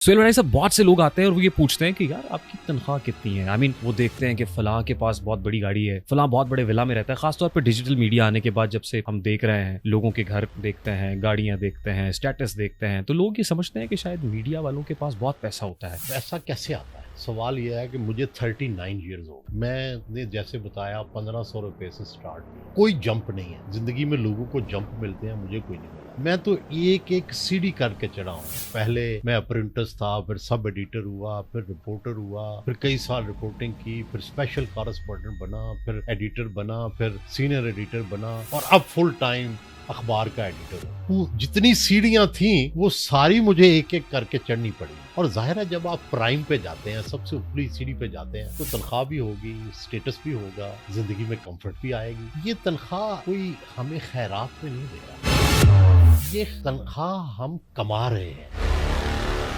सुहेल भाई साहब, बहुत से लोग आते हैं और वो ये पूछते हैं कि यार आपकी तनख्वाह कितनी है। वो देखते हैं कि फलां के पास बहुत बड़ी गाड़ी है, फलां बहुत बड़े विला में रहता है। खासतौर पर डिजिटल मीडिया आने के बाद, जब से हम देख रहे हैं, लोगों के घर देखते हैं, गाड़ियां देखते हैं, स्टेटस देखते हैं, तो लोग ये समझते हैं कि शायद मीडिया वालों के पास बहुत पैसा होता है। पैसा कैसे आता है? सवाल यह है कि मुझे 39 ईयर्स हो गए। मैंने जैसे बताया 1500 रुपए से स्टार्ट किया। कोई जंप नहीं है जिंदगी में। लोगों को जंप मिलते हैं, मुझे कोई नहीं मिला। मैं तो एक एक सीढ़ी करके चढ़ा हूँ। पहले मैं अप्रेंटिस था, फिर सब एडिटर हुआ, फिर रिपोर्टर हुआ, फिर कई साल रिपोर्टिंग की, फिर स्पेशल कॉरेस्पॉन्डेंट बना, फिर एडिटर बना, फिर सीनियर एडिटर बना, और अब फुल टाइम अखबार का एडिटर हूँ। वो जितनी सीढ़ियां थी वो सारी मुझे एक एक करके चढ़नी पड़ी। और जाहिर है, जब आप प्राइम पे जाते हैं, सबसे ऊपरी सीढ़ी पे जाते हैं, तो तनख्वाह भी होगी, स्टेटस भी होगा, जिंदगी में कंफर्ट भी आएगी। ये तनख्वाह कोई हमें खैरात में नहीं दे रहा, ये तनख्वाह हम कमा रहे हैं।